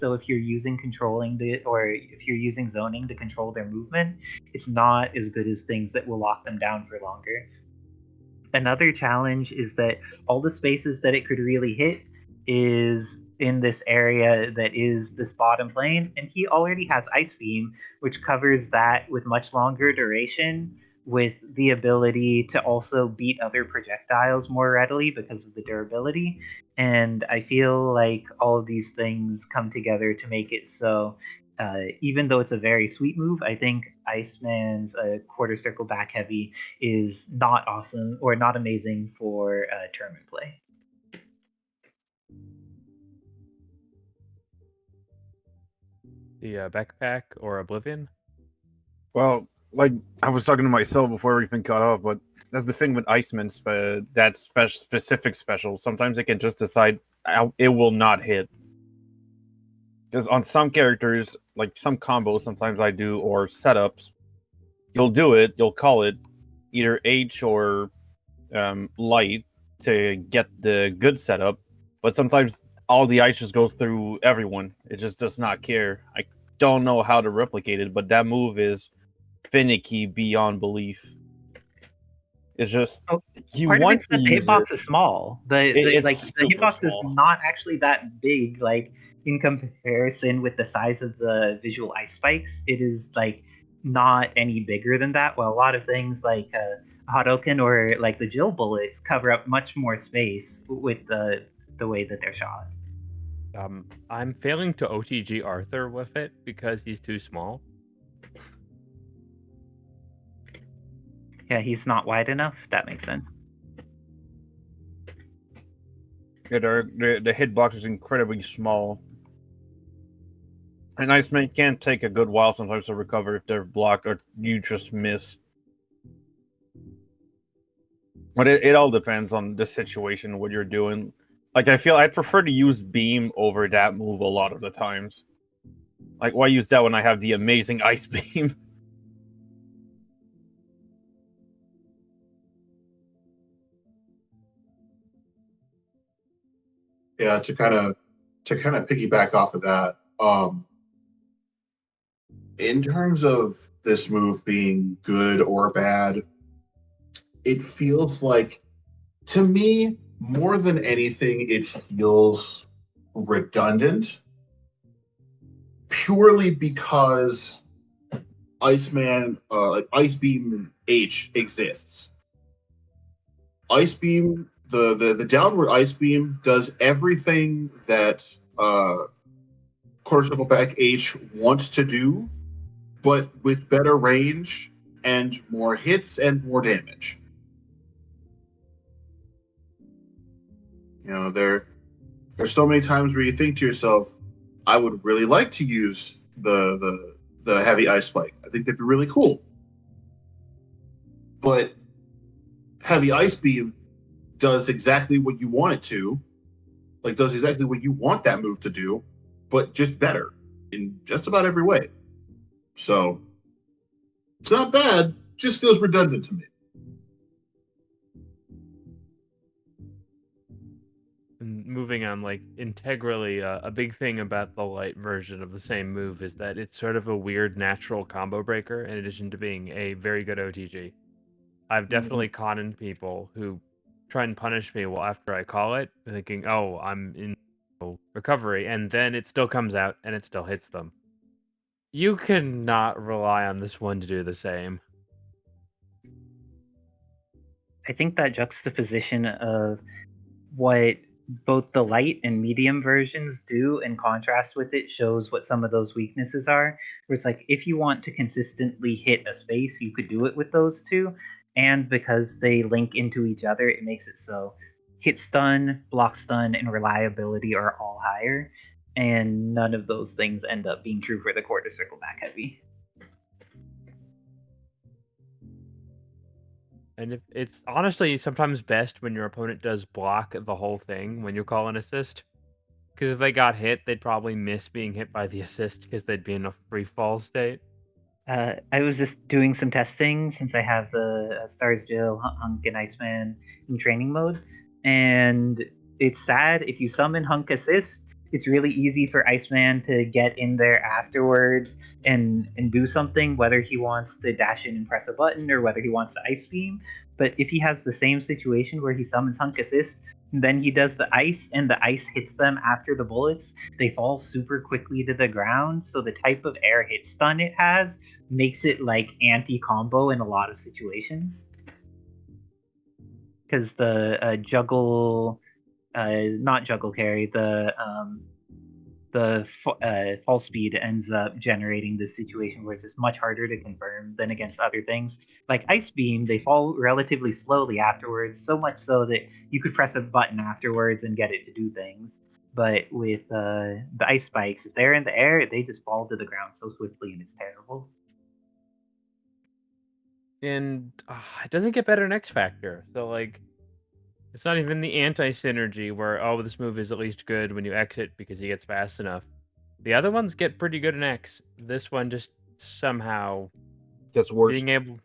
So if you're using if you're using zoning to control their movement, it's not as good as things that will lock them down for longer. Another challenge is that all the spaces that it could really hit is in this area that is this bottom plane, and he already has Ice Beam, which covers that with much longer duration, with the ability to also beat other projectiles more readily because of the durability. And I feel like all of these things come together to make it so even though it's a very sweet move, I think Iceman's quarter circle back heavy is not awesome or not amazing for tournament play. The backpack or Oblivion? Well, like I was talking to myself before everything cut off, but that's the thing with Iceman, that specific special. Sometimes it can just decide it will not hit. Because on some characters, like some combos, sometimes I do, or setups, you'll do it, you'll call it either H or light to get the good setup, but sometimes all the ice just goes through everyone. It just does not care. I don't know how to replicate it, but that move is finicky beyond belief. It's just you Part of want it's to that the use it. hitbox is small. It's The super hitbox is small. not actually that big. Like in comparison with the size of the visual ice spikes, it is like not any bigger than that. While a lot of things like Hadoken or like the Jill bullets cover up much more space with the way that they're shot. I'm failing to OTG Arthur with it because he's too small. Yeah, he's not wide enough. That makes sense. Yeah, the hitbox is incredibly small. And Iceman can take a good while sometimes to recover if they're blocked or you just miss. But it all depends on the situation, what you're doing. Like, I feel I'd prefer to use Beam over that move a lot of the times. Like, why use that when I have the amazing Ice Beam? Yeah, to kind of piggyback off of that, in terms of this move being good or bad, it feels like, to me, more than anything, it feels redundant purely because Iceman, like Ice Beam H exists. Ice Beam, the downward Ice Beam does everything that Quarter Circle Back H wants to do, but with better range and more hits and more damage. You know, there's so many times where you think to yourself, I would really like to use the heavy ice spike. I think that'd be really cool. But heavy ice beam does exactly what you want it to, like does exactly what you want that move to do, but just better in just about every way. So it's not bad, just feels redundant to me. And moving on, like integrally, a big thing about the light version of the same move is that it's sort of a weird natural combo breaker in addition to being a very good OTG. I've definitely conned people who try and punish me well after I call it, thinking, oh, I'm in recovery, and then it still comes out and it still hits them. You cannot rely on this one to do the same. I think that juxtaposition of what both the light and medium versions do in contrast with it shows what some of those weaknesses are. Where it's like if you want to consistently hit a space, you could do it with those two. And because they link into each other, it makes it so hit stun, block stun, and reliability are all higher. And none of those things end up being true for the quarter circle back heavy. And it's honestly sometimes best when your opponent does block the whole thing when you call an assist. Because if they got hit, they'd probably miss being hit by the assist because they'd be in a free fall state. I was just doing some testing since I have the Stars Jill, Hunk, and Iceman in training mode. And it's sad if you summon Hunk Assist, it's really easy for Iceman to get in there afterwards and do something, whether he wants to dash in and press a button or whether he wants to Ice Beam. But if he has the same situation where he summons Hunk Assist, and then he does the ice, and the ice hits them after the bullets, they fall super quickly to the ground. So the type of air hit stun it has makes it like anti-combo in a lot of situations. Because the juggle, not juggle carry, the fall speed ends up generating this situation where it's just much harder to confirm than against other things. Like Ice Beam, they fall relatively slowly afterwards, so much so that you could press a button afterwards and get it to do things. But with the Ice Spikes, if they're in the air, they just fall to the ground so swiftly, and it's terrible. And it doesn't get better in X Factor. So, like, it's not even the anti-synergy where, oh, this move is at least good when you exit because he gets fast enough. The other ones get pretty good in X. This one just somehow Gets worse. being able...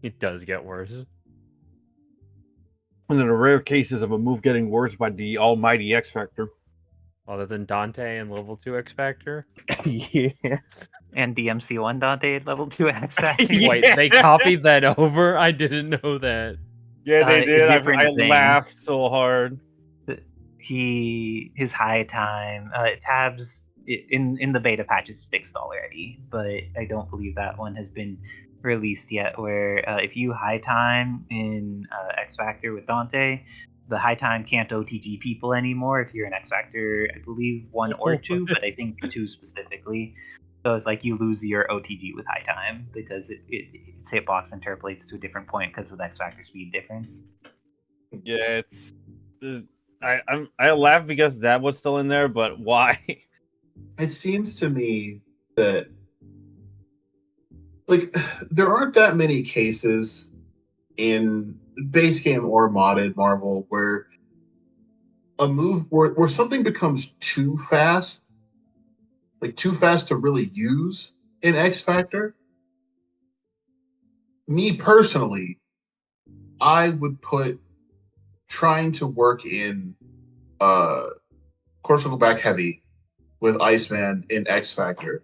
It does get worse. And in the rare cases of a move getting worse by the almighty X Factor. Other than Dante and level 2 X Factor. Yeah. And DMC1 Dante at level 2 X Factor. Wait, they copied that over? I didn't know that. Yeah, they did. I thing. laughed so hard. His high time tabs in the beta patch is fixed already, but I don't believe that one has been released yet. Where if you high time in X Factor with Dante, the high time can't OTG people anymore if you're in X Factor, I believe 1 or 2, but I think 2 specifically. So it's like you lose your OTG with high time because its hitbox interpolates to a different point because of the X Factor speed difference. Yeah, it's I laugh because that was still in there, but why? It seems to me that like there aren't that many cases in base game or modded Marvel where a move where something becomes too fast, like too fast to really use in X Factor. Me personally, I would put trying to work in Core Circle Back Heavy with Iceman in X Factor.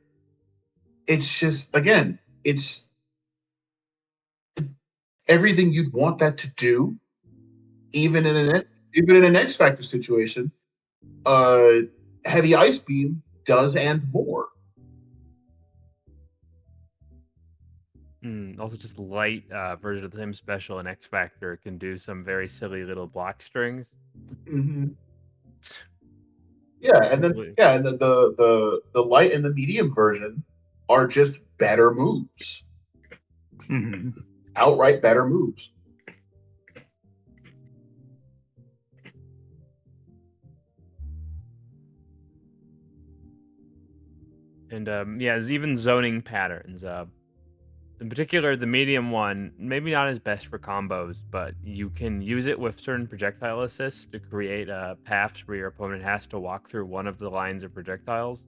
It's just, again, it's everything you'd want that to do, even in an X Factor situation. Heavy Ice Beam does and more. Also, just light version of the same special in X Factor can do some very silly little block strings. Mm-hmm. Yeah, and then the light and the medium version are just better moves. Mm-hmm. Outright better moves. And there's even zoning patterns. In particular, the medium one, maybe not as best for combos, but you can use it with certain projectile assists to create paths where your opponent has to walk through one of the lines of projectiles.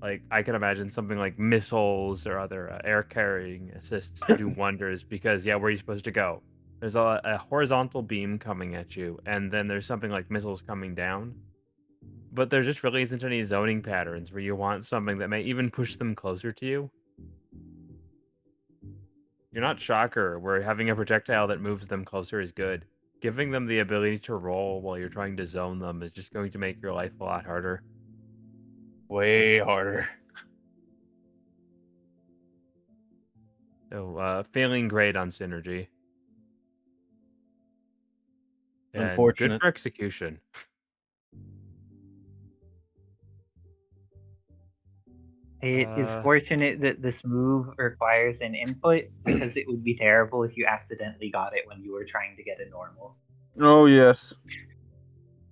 Like, I can imagine something like missiles or other air-carrying assists do wonders because, where are you supposed to go? There's a horizontal beam coming at you, and then there's something like missiles coming down. But there just really isn't any zoning patterns where you want something that may even push them closer to you. You're not Shocker, where having a projectile that moves them closer is good. Giving them the ability to roll while you're trying to zone them is just going to make your life a lot harder. Way harder. So, failing great on synergy. And Unfortunate. good for execution. It is fortunate that this move requires an input because it would be terrible if you accidentally got it when you were trying to get a normal. Oh, yes.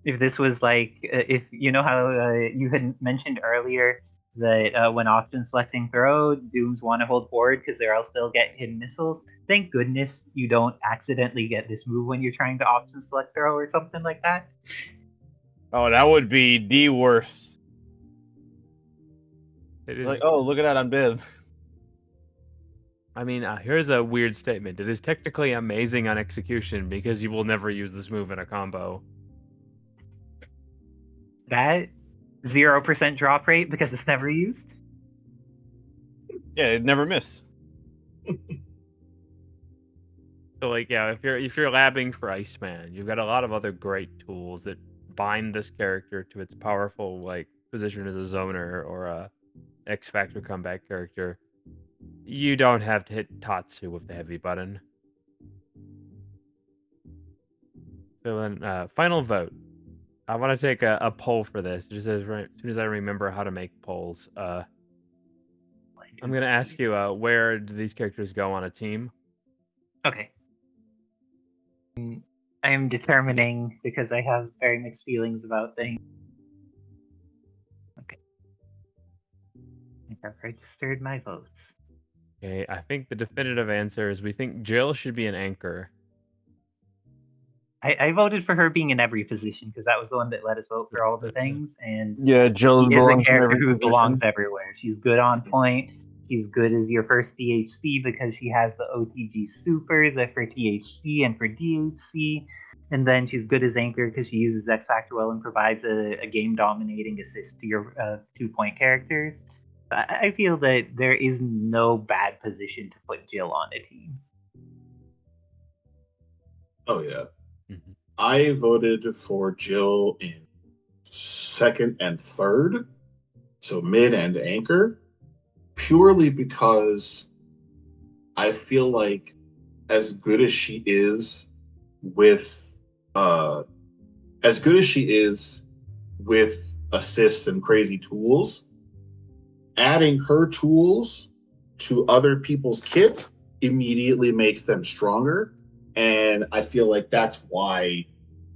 If this was like, if you know how you had mentioned earlier that when option selecting throw, Dooms want to hold forward because or else they'll get hidden missiles. Thank goodness you don't accidentally get this move when you're trying to option select throw or something like that. Oh, that would be the worst. It is Like, oh, look at that, I'm dead. I mean, here's a weird statement. It is technically amazing on execution because you will never use this move in a combo. that 0% drop rate because it's never used. Yeah, it'd never miss. So like, yeah, if you're labbing for Iceman, you've got a lot of other great tools that bind this character to its powerful like position as a zoner or a X Factor comeback character. You don't have to hit Tatsu with the heavy button. So then, final vote. I want to take a poll for this, just as soon as I remember how to make polls. I'm going to ask you, where do these characters go on a team? Okay. I am determining because I have very mixed feelings about things. Okay. I think I've registered my votes. Okay, I think the definitive answer is we think Jill should be an anchor. I voted for her being in every position because that was the one that let us vote for all the things, and Yeah, Jill she is a belongs in character every who position. belongs everywhere. She's good on point. She's good as your first DHC because she has the OTG super for THC and for DHC. And then she's good as anchor because she uses X Factor well and provides a game dominating assist to your 2-point characters. I feel that there is no bad position to put Jill on a team. Oh yeah. I voted for Jill in second and third, so mid and anchor, purely because I feel like as good as she is with assists and crazy tools, adding her tools to other people's kits immediately makes them stronger. And I feel like that's why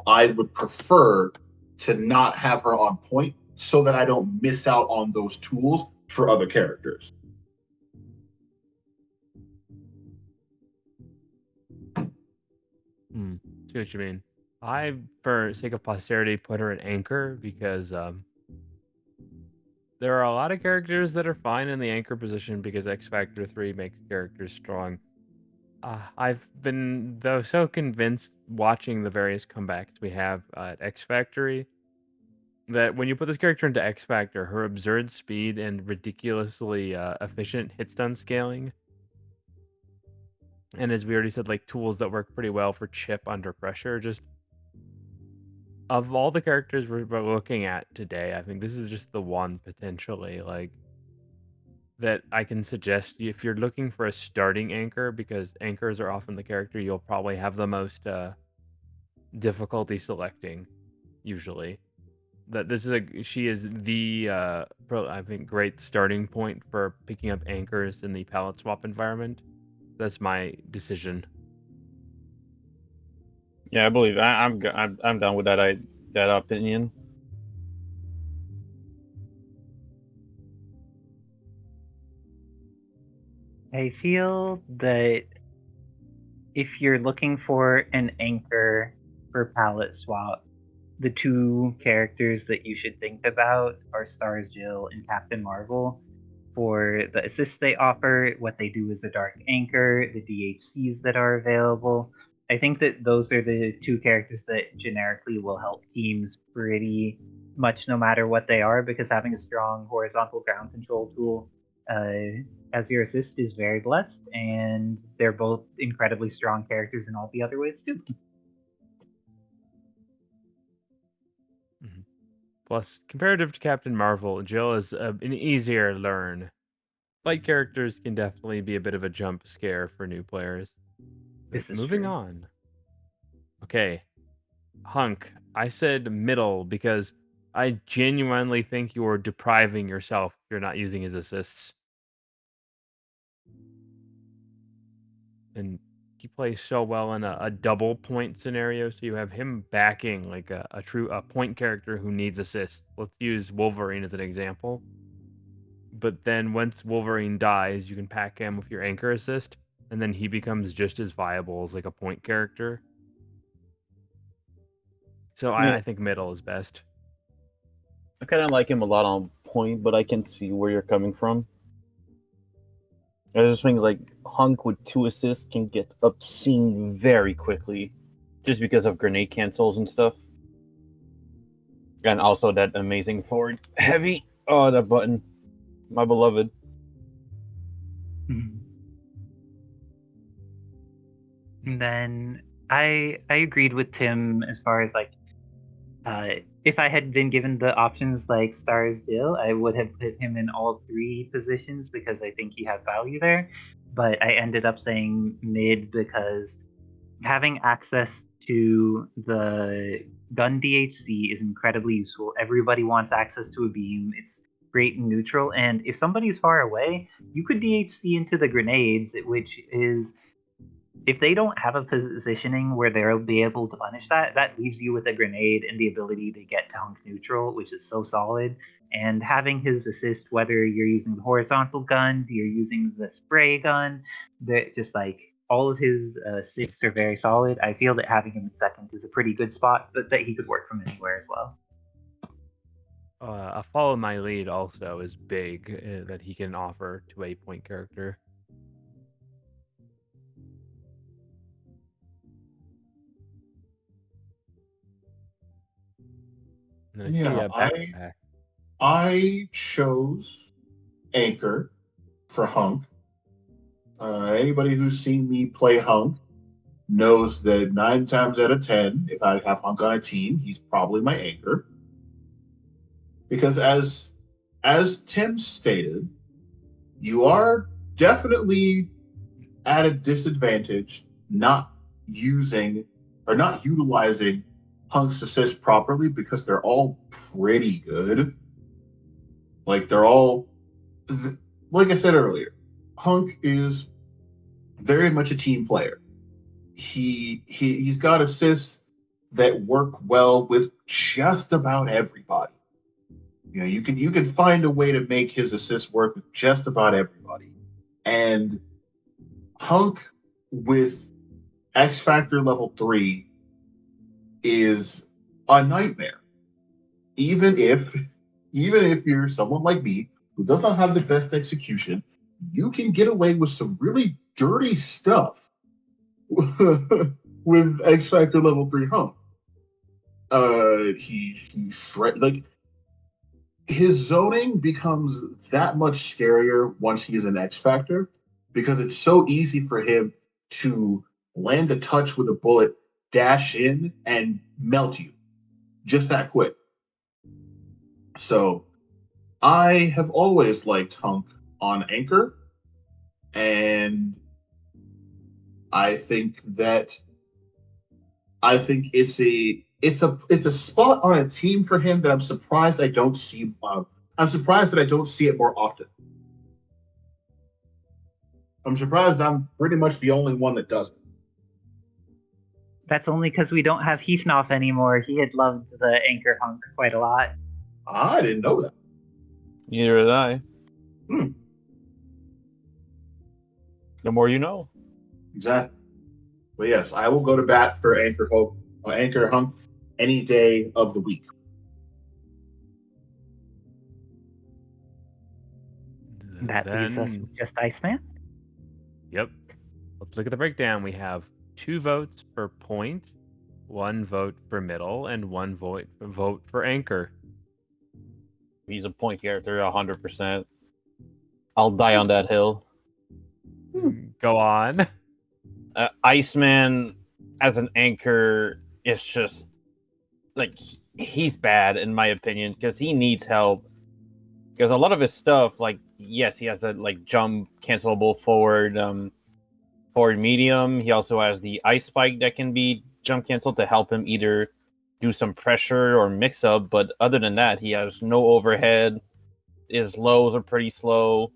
I would prefer to not have her on point so that I don't miss out on those tools for other characters. See what you mean. I, for sake of posterity, put her at anchor because there are a lot of characters that are fine in the anchor position because X Factor 3 makes characters strong. I've been, though, so convinced watching the various comebacks we have at X Factory that when you put this character into X Factor, her absurd speed and ridiculously efficient hit stun scaling, and as we already said, like tools that work pretty well for chip under pressure, just of all the characters we're looking at today, I think this is just the one potentially like that I can suggest if you're looking for a starting anchor, because anchors are often the character you'll probably have the most difficulty selecting usually. That this is she is the I think great starting point for picking up anchors in the palette swap environment. That's my decision. Yeah, I believe I'm down with that opinion. I feel that if you're looking for an anchor for palette swap, the two characters that you should think about are Stars Jill and Captain Marvel. For the assists they offer, what they do as a dark anchor, the DHCs that are available. I think that those are the two characters that generically will help teams pretty much no matter what they are, because having a strong horizontal ground control tool as your assist is very blessed, and they're both incredibly strong characters in all the other ways too. Plus, comparative to Captain Marvel, Jill is an easier learn. Fight characters can definitely be a bit of a jump scare for new players. This is Moving true. on. Okay. Hunk, I said middle because I genuinely think you are depriving yourself if you're not using his assists. And he plays so well in a double point scenario, so you have him backing like a true point character who needs assists. Let's use Wolverine as an example. But then once Wolverine dies, you can pack him with your anchor assist, and then he becomes just as viable as like a point character. So I think middle is best. I kind of like him a lot on point, but I can see where you're coming from. I just think like Hunk with 2 assists can get obscene very quickly, just because of grenade cancels and stuff. And also that amazing forward heavy. Oh, that button. My beloved. Mhm. And then I agreed with Tim as far as like if I had been given the options like Stars Bill, I would have put him in all three positions because I think he has value there. But I ended up saying mid because having access to the gun DHC is incredibly useful. Everybody wants access to a beam. It's great in neutral, and if somebody's far away, you could DHC into the grenades, which is if they don't have a positioning where they'll be able to punish that, that leaves you with a grenade and the ability to get to hunk neutral, which is so solid. And having his assist, whether you're using the horizontal gun, you're using the spray gun, that just like all of his assists are very solid. I feel that having him in second is a pretty good spot, but that he could work from anywhere as well. A follow my lead also is big that he can offer to a point character. And then I see Yeah, a backpack. I chose Anchor for Hunk. Anybody who's seen me play Hunk knows that 9 times out of 10, if I have Hunk on a team, he's probably my anchor. Because as Tim stated, you are definitely at a disadvantage not using or not utilizing Hunk's assist properly because they're all pretty good. Like they're all, like I said earlier, Hunk is very much a team player. He's got assists that work well with just about everybody. You know, you can find a way to make his assists work with just about everybody. And Hunk with X Factor level 3 is a nightmare. Even if you're someone like me who does not have the best execution, you can get away with some really dirty stuff with X Factor level 3 Hunk. He shred like his zoning becomes that much scarier once he's an X Factor because it's so easy for him to land a touch with a bullet, dash in, and melt you just that quick. So I have always liked Hunk on Anchor, and I think it's a spot on a team for him that I'm surprised I don't see. I'm surprised that I don't see it more often. I'm surprised I'm pretty much the only one that does it. That's only because we don't have Heathnoff anymore. He had loved the anchor hunk quite a lot. I didn't know that. Neither did I. Hmm. The more you know. Exactly. But yes, I will go to bat for Anchor Hunk any day of the week. That leaves us with just Iceman. Yep. Let's look at the breakdown. We have 2 votes for point, 1 vote for middle, and 1 vote for anchor. He's a point character, 100%. I'll die on that hill. Go on. Iceman as an anchor is just like he's bad in my opinion because he needs help. Because a lot of his stuff, like yes, he has that like jump cancelable forward medium. He also has the ice spike that can be jump canceled to help him either do some pressure or mix up. But other than that, he has no overhead. His lows are pretty slow.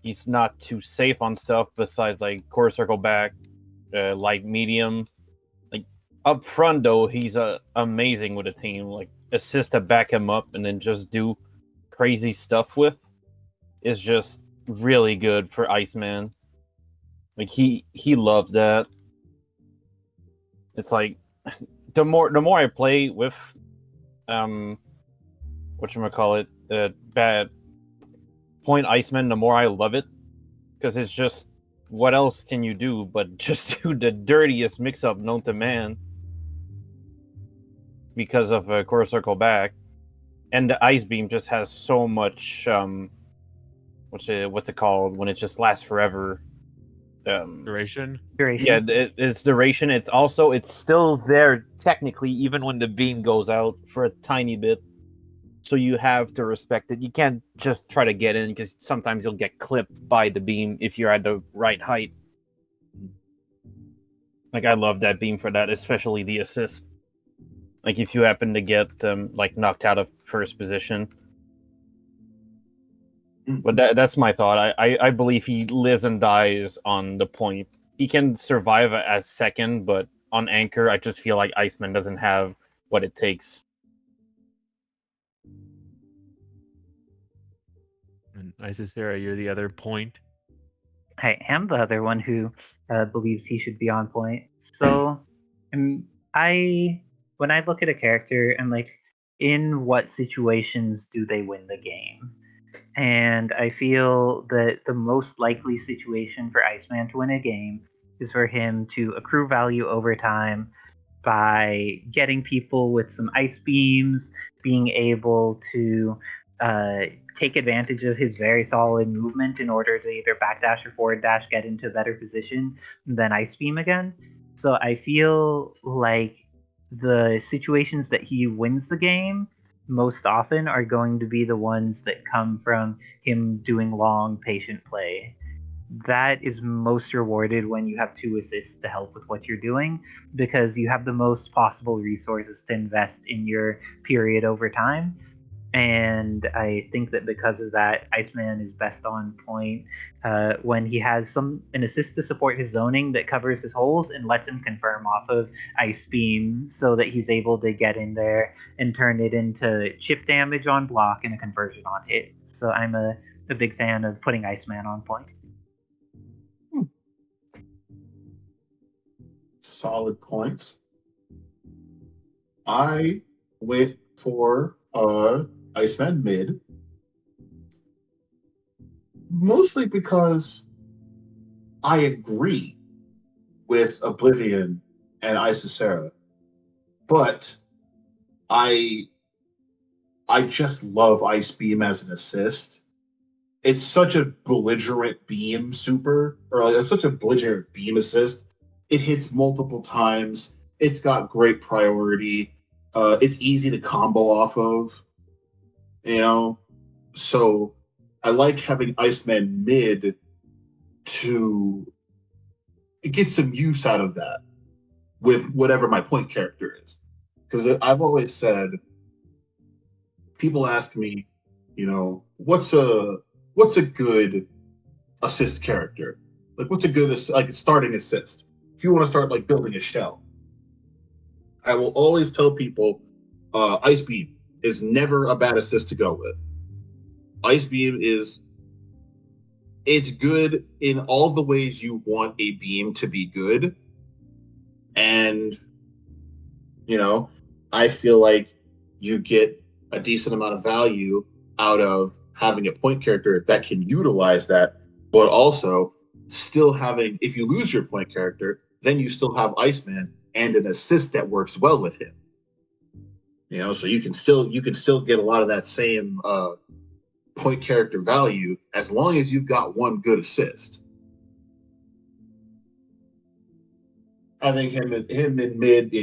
He's not too safe on stuff besides like core circle back, light medium. Like up front though, he's amazing with a team. Like assist to back him up and then just do crazy stuff with is just really good for Iceman. Like he loves that. It's like the more I play with whatchamacallit, bad point Iceman, the more I love it. Because it's just what else can you do but just do the dirtiest mix up known to man because of core circle back. And the ice beam just has so much what's it called when it just lasts forever. Duration. Yeah, Duration. it's duration. It's still there technically, even when the beam goes out for a tiny bit. So you have to respect it. You can't just try to get in because sometimes you'll get clipped by the beam if you're at the right height. Like I love that beam for that, especially the assist. Like if you happen to get like knocked out of first position. But that's my thought. I believe he lives and dies on the point. He can survive as second, but on anchor, I just feel like Iceman doesn't have what it takes. And Isisera, you're the other point. I am the other one who believes he should be on point. So, I when I look at a character, I'm like, in what situations do they win the game? And I feel that the most likely situation for Iceman to win a game is for him to accrue value over time by getting people with some ice beams, being able to uh, take advantage of his very solid movement in order to either backdash or forward dash, get into a better position, and then ice beam again. So I feel like the situations that he wins the game most often are going to be the ones that come from him doing long, patient play. That is most rewarded when you have 2 assists to help with what you're doing because you have the most possible resources to invest in your period over time. And I think that because of that, Iceman is best on point when he has an assist to support his zoning that covers his holes and lets him confirm off of Ice Beam so that he's able to get in there and turn it into chip damage on block and a conversion on hit. So I'm a big fan of putting Iceman on point. Solid points. I went for Iceman mid, mostly because I agree with Oblivion and Isisera, but I just love Ice Beam as an assist. It's such a belligerent beam super, or like, it's such a belligerent beam assist. It hits multiple times. It's got great priority. It's easy to combo off of, you know. So I like having Iceman mid to get some use out of that with whatever my point character is. Because I've always said, people ask me, what's a good assist character? Like, what's a good like starting assist? If you want to start like building a shell, I will always tell people, Ice Beam is never a bad assist to go with. Ice Beam it's good in all the ways you want a beam to be good, and I feel like you get a decent amount of value out of having a point character that can utilize that, but also still having, if you lose your point character, then you still have Iceman and an assist that works well with him. So you can still get a lot of that same point character value as long as you've got one good assist. I think him in mid,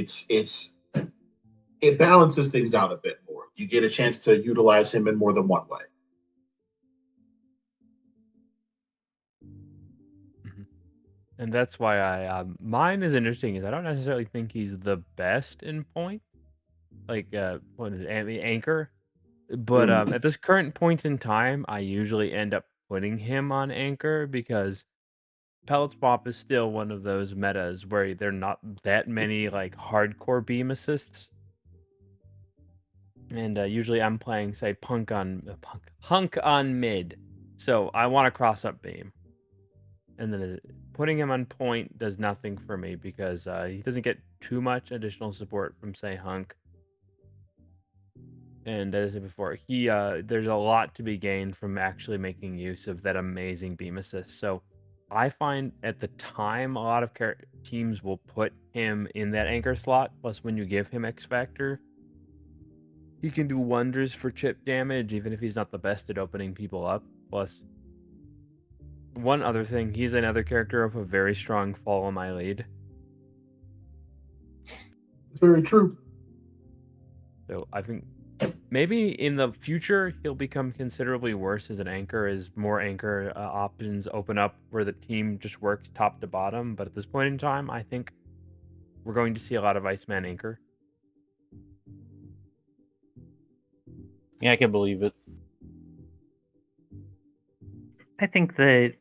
it balances things out a bit more. You get a chance to utilize him in more than one way. And that's why mine is interesting. Is I don't necessarily think he's the best in point, like what is it, anchor. But at this current point in time, I usually end up putting him on anchor because Pellet Swap is still one of those metas where there are not that many like hardcore beam assists. And usually I'm playing, say, hunk on mid. So I want to cross up beam. And then putting him on point does nothing for me because he doesn't get too much additional support from, say, hunk. And as I said before, there's a lot to be gained from actually making use of that amazing beam assist. So I find at the time a lot of teams will put him in that anchor slot. Plus, when you give him X Factor, he can do wonders for chip damage, even if he's not the best at opening people up. Plus, one other thing, he's another character of a very strong follow my lead. It's very true. So I think maybe in the future he'll become considerably worse as an anchor, as more anchor options open up where the team just works top to bottom. But at this point in time, I think we're going to see a lot of Iceman anchor. Yeah, I can believe it. I think that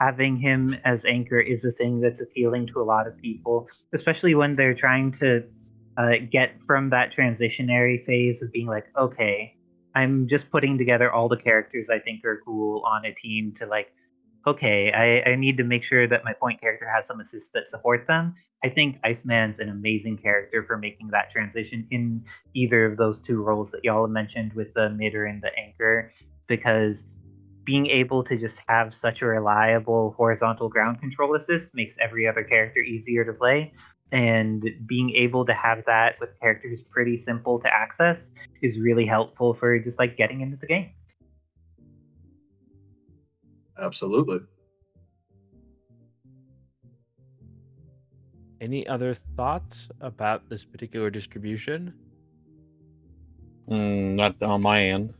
having him as anchor is a thing that's appealing to a lot of people, especially when they're trying to get from that transitionary phase of being like, okay, I'm just putting together all the characters I think are cool on a team to like, okay, I need to make sure that my point character has some assists that support them. I think Iceman's an amazing character for making that transition in either of those two roles that y'all mentioned with the midder and the anchor, because being able to just have such a reliable horizontal ground control assist makes every other character easier to play. And being able to have that with characters pretty simple to access is really helpful for just like getting into the game. Absolutely. Any other thoughts about this particular distribution? Not on my end.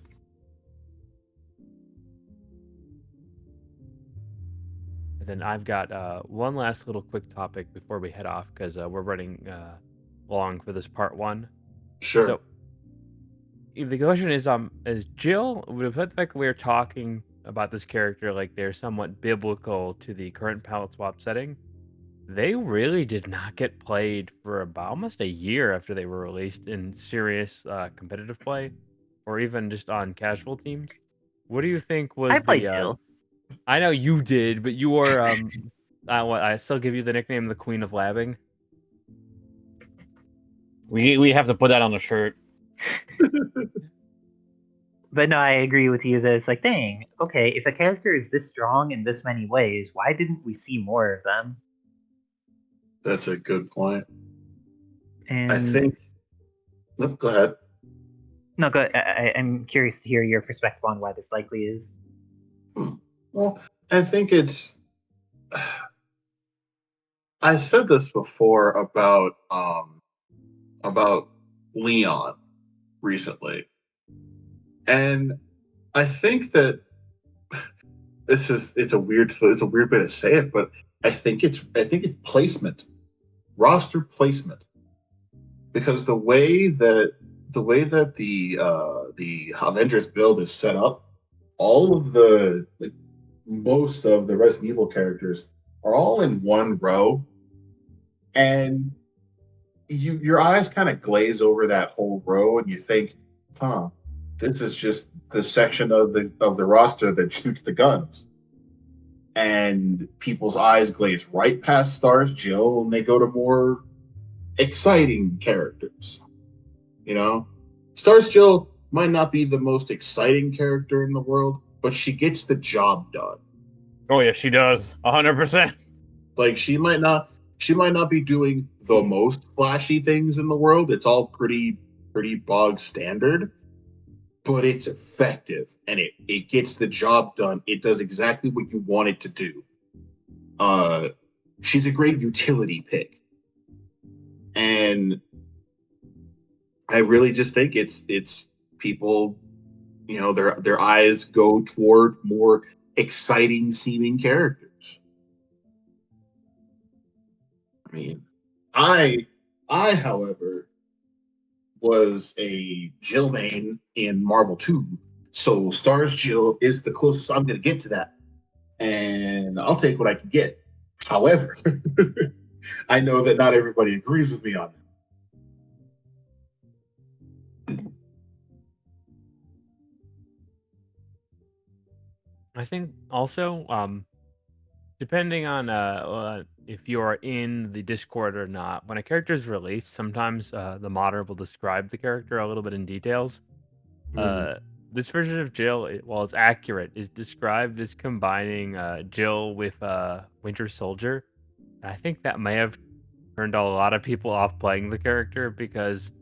And then I've got one last little quick topic before we head off, because we're running long for this part one. Sure. So the question is Jill, with the fact we're talking about this character like they're somewhat biblical to the current palette swap setting, they really did not get played for about almost a year after they were released in serious competitive play, or even just on casual teams. What do you think was I played the Jill. I know you did, but you were I still give you the nickname the Queen of Labbing. We have to put that on the shirt. But no, I agree with you that it's like, dang, okay, if a character is this strong in this many ways, why didn't we see more of them? That's a good point. And I think. Nope, go ahead. no, go. I'm curious to hear your perspective on why this likely is. Well, I think it's. I said this before about Leon recently, and I think that it's a weird way to say it, but I think it's placement, roster placement, because the way that the Avengers build is set up, all of the like, most of the Resident Evil characters are all in one row, and your eyes kind of glaze over that whole row, and you think, huh, this is just the section of the roster that shoots the guns. And people's eyes glaze right past Stars Jill, and they go to more exciting characters. You know, Stars Jill might not be the most exciting character in the world, but she gets the job done. Oh yeah, she does. 100%. Like she might not be doing the most flashy things in the world. It's all pretty bog standard, but it's effective and it gets the job done. It does exactly what you want it to do. She's a great utility pick. And I really just think it's people, you know, their eyes go toward more exciting seeming characters. I mean, I however was a Jill main in Marvel 2, so Stars Jill is the closest I'm going to get to that, and I'll take what I can get. However, I know that not everybody agrees with me on that. I think also, depending on if you are in the Discord or not, when a character is released, sometimes the modder will describe the character a little bit in details. This version of Jill, while it's accurate, is described as combining Jill with Winter Soldier. And I think that may have turned a lot of people off playing the character, because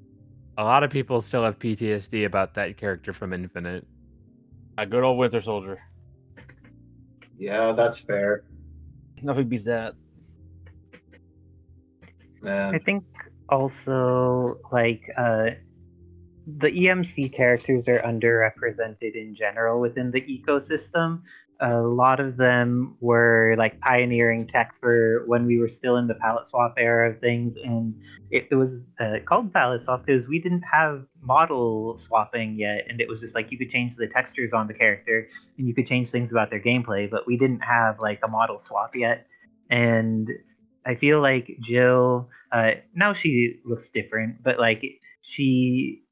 A lot of people still have PTSD about that character from Infinite. A good old Winter Soldier. Yeah, that's fair. Nothing beats that. I Man. think also the EMC characters are underrepresented in general within the ecosystem. A lot of them were like pioneering tech for when we were still in the palette swap era of things, and it was called palette swap because we didn't have model swapping yet, and it was just like you could change the textures on the character and you could change things about their gameplay, but we didn't have like a model swap yet. And I feel like Jill now she looks different, but like she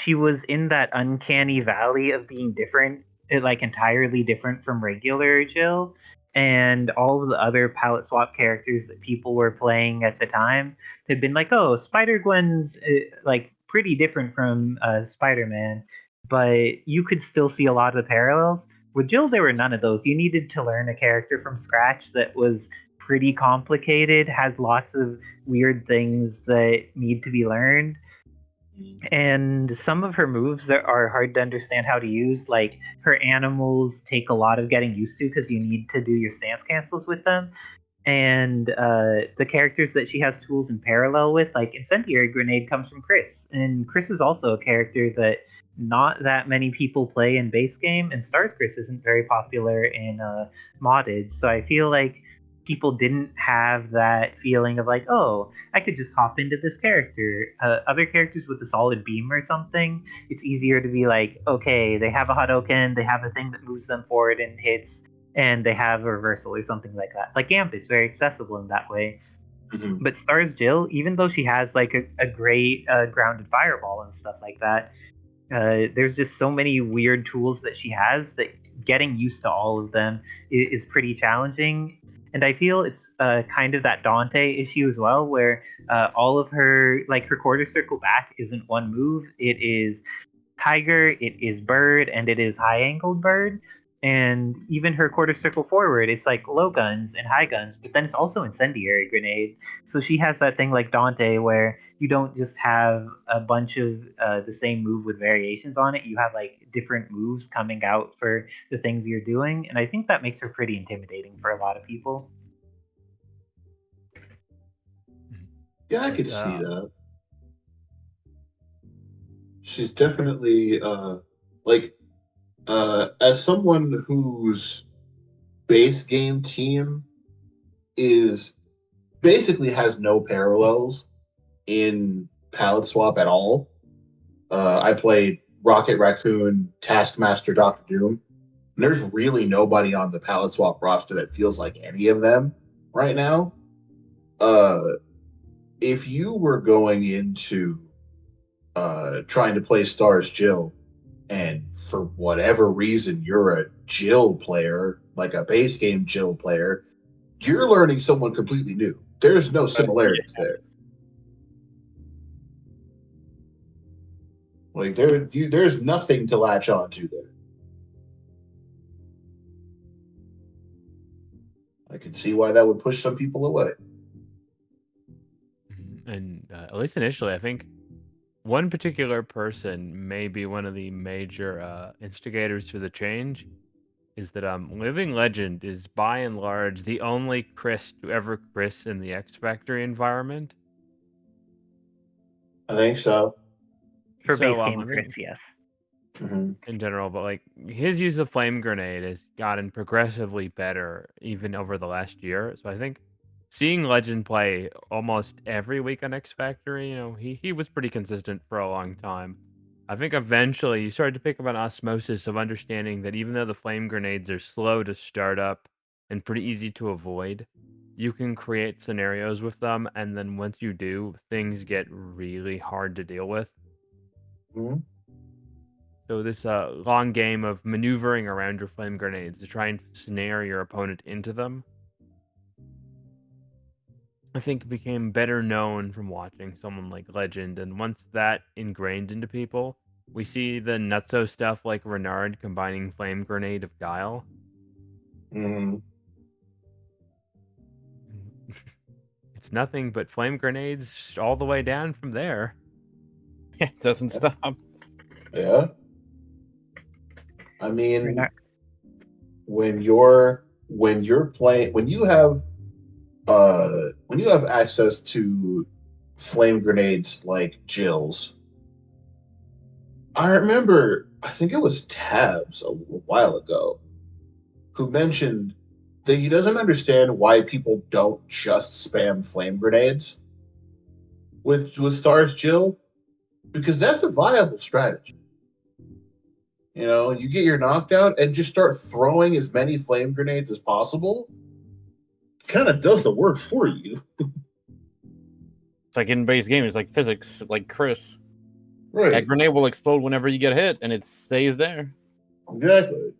was in that uncanny valley of being different, like entirely different from regular Jill, and all of the other palette swap characters that people were playing at the time had been like, oh, Spider Gwen's like pretty different from Spider Man, but you could still see a lot of the parallels. With Jill, there were none of those. You needed to learn a character from scratch that was pretty complicated, had lots of weird things that need to be learned, and some of her moves are hard to understand how to use. Like her animals take a lot of getting used to because you need to do your stance cancels with them. And the characters that she has tools in parallel with, like Incendiary Grenade, comes from Chris, and Chris is also a character that not that many people play in base game, and Stars Chris isn't very popular in modded. So I feel like people didn't have that feeling of like, oh, I could just hop into this character. Other characters with a solid beam or something, it's easier to be like, okay, they have a Hadouken, they have a thing that moves them forward and hits, and they have a reversal or something like that. Like Gamp is very accessible in that way. Mhm. But Stars Jill, even though she has like a great grounded fireball and stuff like that, there's just so many weird tools that she has that getting used to all of them is pretty challenging. And I feel it's kind of that Dante issue as well, where all of her, like her quarter circle back isn't one move. It is tiger, it is bird, and it is high angled bird. And even her quarter circle forward, it's like low guns and high guns, but then it's also incendiary grenade. So she has that thing like Dante where you don't just have a bunch of the same move with variations on it. You have like different moves coming out for the things you're doing. And I think that makes her pretty intimidating for a lot of people. Yeah, I But, could see that. She's definitely like as someone whose base game team is basically has no parallels in palette swap at all. I played Rocket Raccoon, Taskmaster, Doctor Doom. And there's really nobody on the palette swap roster that feels like any of them right now. Uh, if you were going into trying to play Stars Jill, and for whatever reason you're a Jill player, like a base game Jill player, you're learning someone completely new. There's no similarities there. Like there's nothing to latch on to there. I can see why that would push some people away. And at least initially, I think one particular person may be one of the major instigators to the change. Is that Living Legend is by and large the only Chris to ever Chris in the X Factory environment. I think so. For So base game I think Chris, yes. Mm-hmm. in general, but like his use of flame grenade has gotten progressively better even over the last year. So I think seeing Legend play almost every week on X Factory, he was pretty consistent for a long time. I think eventually you started to pick up an osmosis of understanding that even though the flame grenades are slow to start up and pretty easy to avoid, you can create scenarios with them, and then once you do, things get really hard to deal with. Mm-hmm. So this long game of maneuvering around your flame grenades to try and snare your opponent into them, I think became better known from watching someone like Legend. And once that ingrained into people, we see the nutso stuff like Renard combining flame grenade of Guile. Mm-hmm. It's nothing but flame grenades all the way down from there. It doesn't stop. Yeah. I mean, not- when you're playing, when you have access to flame grenades like Jill's, I remember, I think it was Tabs a while ago, who mentioned that he doesn't understand why people don't just spam flame grenades with Stars Jill, because that's a viable strategy. You know, you get your knockdown and just start throwing as many flame grenades as possible. Kind of does the work for you. It's like in base game, it's like physics, like Chris. Right. That grenade will explode whenever you get hit, and it stays there. Exactly.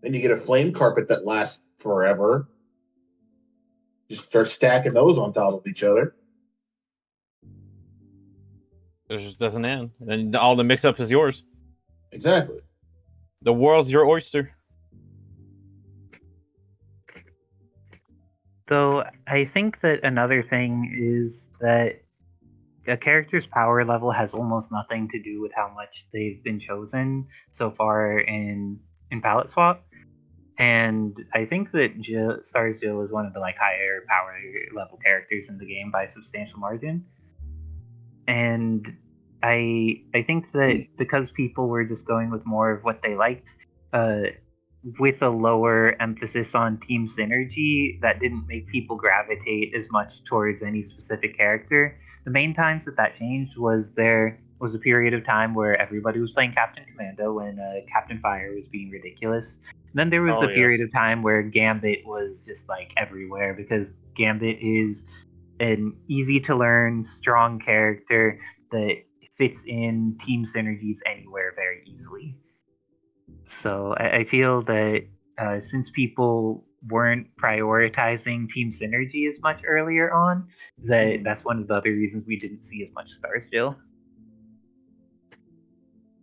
Then you get a flame carpet that lasts forever. Just start stacking those on top of each other. It just doesn't end. And all the mix-ups is yours. Exactly. The world's your oyster. So I think that another thing is that a character's power level has almost nothing to do with how much they've been chosen so far in Pallet Swap. And I think that Stars Jill is one of the higher power level characters in the game by a substantial margin. And I think that because people were just going with more of what they liked, with a lower emphasis on team synergy, that didn't make people gravitate as much towards any specific character. The main times that changed was there was a period of time where everybody was playing Captain Commando when Captain Fire was being ridiculous. And then there was a period of time where Gambit was just everywhere, because Gambit is an easy to learn, strong character that fits in team synergies anywhere very easily. So I feel that since people weren't prioritizing team synergy as much earlier on, that's one of the other reasons we didn't see as much Stars Jill.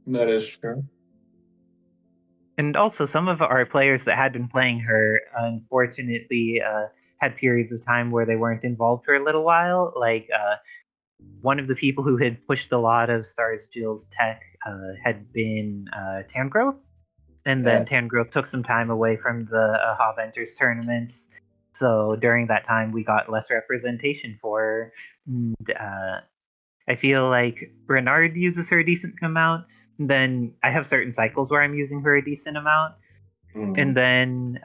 That is true. And also, some of our players that had been playing her, unfortunately, had periods of time where they weren't involved for a little while. One of the people who had pushed a lot of Stars Jill's tech had been Tangrowth. And then Tangrowth took some time away from the Haventers tournaments. So during that time, we got less representation for her. And, I feel like Renard uses her a decent amount. And then I have certain cycles where I'm using her a decent amount. And then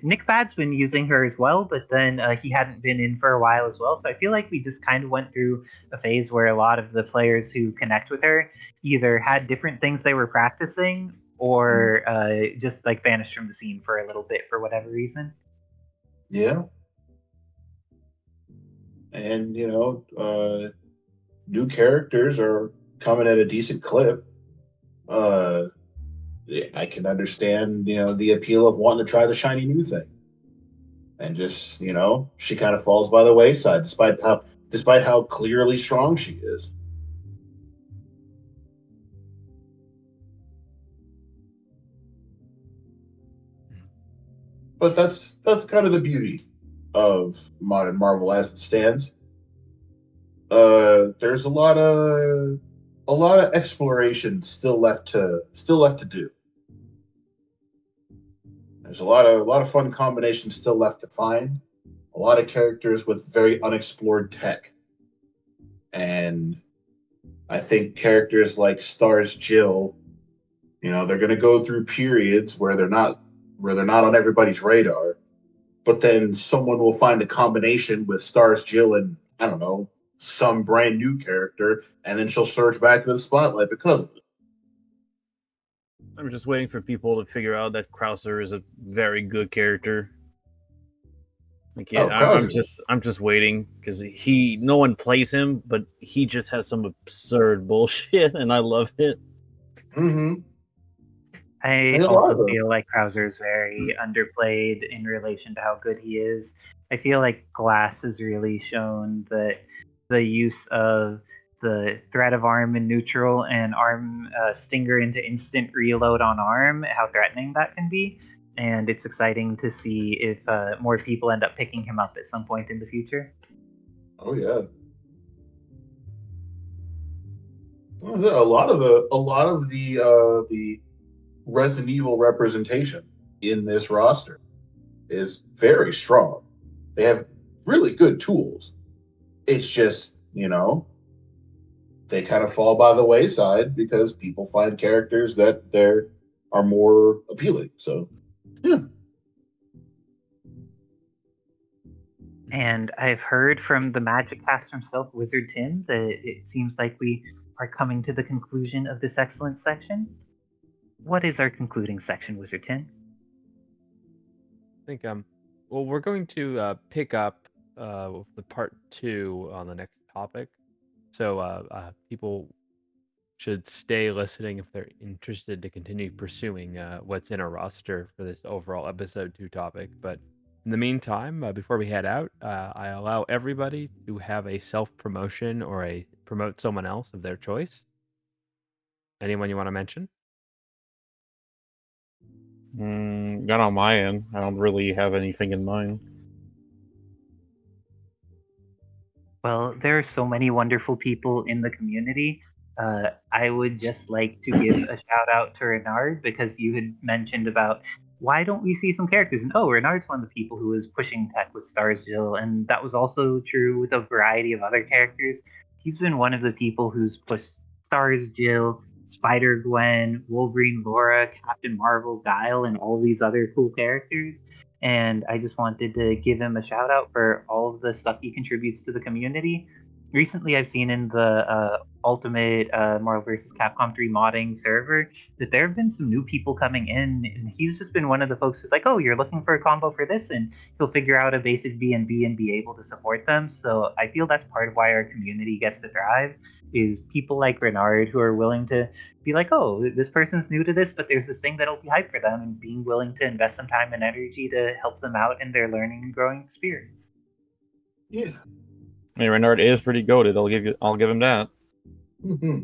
Nick Bad's been using her as well, but then he hadn't been in for a while as well. So I feel like we just kind of went through a phase where a lot of the players who connect with her either had different things they were practicing or just vanished from the scene for a little bit for whatever reason. Yeah. And, new characters are coming at a decent clip. I can understand, the appeal of wanting to try the shiny new thing. And just, she kind of falls by the wayside despite how clearly strong she is. But that's kind of the beauty of modern Marvel as it stands. There's a lot of exploration still left to do. There's a lot of fun combinations still left to find. A lot of characters with very unexplored tech. And I think characters like Stars Jill, they're going to go through periods where they're not on everybody's radar. But then someone will find a combination with Stars Jill and, I don't know, some brand new character, and then she'll surge back into the spotlight because of it. I'm just waiting for people to figure out that Krauser is a very good character. I'm just waiting because no one plays him, but he just has some absurd bullshit, and I love it. Mm-hmm. I also feel like Krauser is very underplayed in relation to how good he is. I feel like Glass has really shown that the use of the threat of arm in neutral and arm stinger into instant reload on arm, how threatening that can be. And it's exciting to see if more people end up picking him up at some point in the future. Oh, yeah. A lot of the Resident Evil representation in this roster is very strong. They have really good tools. It's just, they kind of fall by the wayside because people find characters that are more appealing. So, yeah. And I've heard from the Magic Caster himself, Wizard Tim, that it seems like we are coming to the conclusion of this excellent section. What is our concluding section, Wizard Tim? I think well, we're going to pick up the part 2 on the next topic. So people should stay listening if they're interested to continue pursuing what's in our roster for this overall episode 2 topic. But in the meantime, before we head out, I allow everybody to have a self-promotion or a promote someone else of their choice. Anyone you want to mention? Not on my end. I don't really have anything in mind. Well, there are so many wonderful people in the community. I would just like to give a shout out to Renard because you had mentioned about why don't we see some characters? And Renard's one of the people who was pushing tech with Stars Jill, and that was also true with a variety of other characters. He's been one of the people who's pushed Stars Jill, Spider Gwen, Wolverine Laura, Captain Marvel, Guile, and all these other cool characters. And I just wanted to give him a shout out for all of the stuff he contributes to the community. Recently, I've seen in the Ultimate Marvel vs. Capcom 3 modding server that there have been some new people coming in, and he's just been one of the folks who's like, "Oh, you're looking for a combo for this," and he'll figure out a basic B&B and be able to support them. So I feel that's part of why our community gets to thrive, is people like Renard who are willing to be like, "Oh, this person's new to this, but there's this thing that'll be hype for them," and being willing to invest some time and energy to help them out in their learning and growing experience. Yeah. I mean, Renard is pretty goated. I'll give him that. Mm-hmm.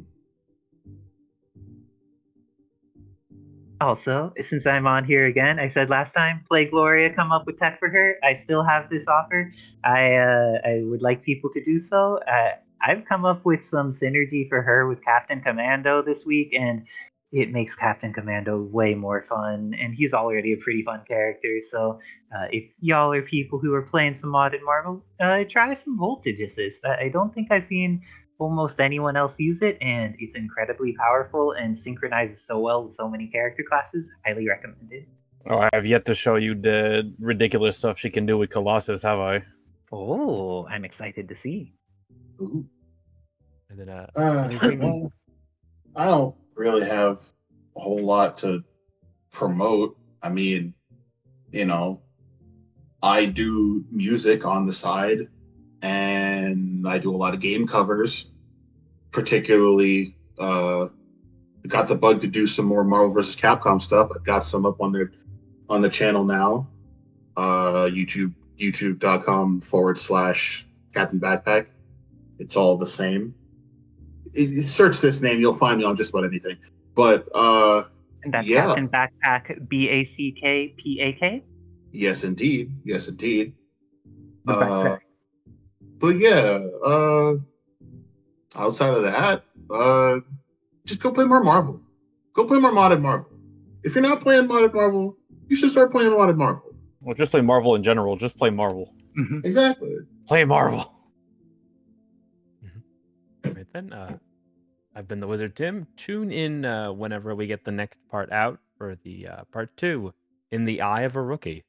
Also, since I'm on here again, I said last time, play Gloria, come up with tech for her. I still have this offer. I would like people to do so. I've come up with some synergy for her with Captain Commando this week, and it makes Captain Commando way more fun. And he's already a pretty fun character. So if y'all are people who are playing some modded Marvel, try some Voltage Assist. I don't think I've seen almost anyone else use it, and it's incredibly powerful and synchronizes so well with so many character classes. Highly recommended. Oh, I have yet to show you the ridiculous stuff she can do with Colossus, have I? Oh, I'm excited to see. Ooh. And then Well, I don't really have a whole lot to promote. I mean, I do music on the side, and I do a lot of game covers. Particularly, got the bug to do some more Marvel vs. Capcom stuff. I've got some up on the channel now. YouTube.com/Captain Backpack. It's all the same. Search this name, you'll find me on just about anything. But And that's yeah. Captain Backpack, BACKPAK. Yes, indeed. Yes, indeed. The backpack. But yeah, outside of that, just go play more Marvel. Go play more modded Marvel. If you're not playing modded Marvel, you should start playing modded Marvel. Well, just play Marvel in general. Just play Marvel. Exactly. Play Marvel. Right then, I've been the Wizard Tim. Tune in whenever we get the next part out for the part 2, In the Eye of a Rookie.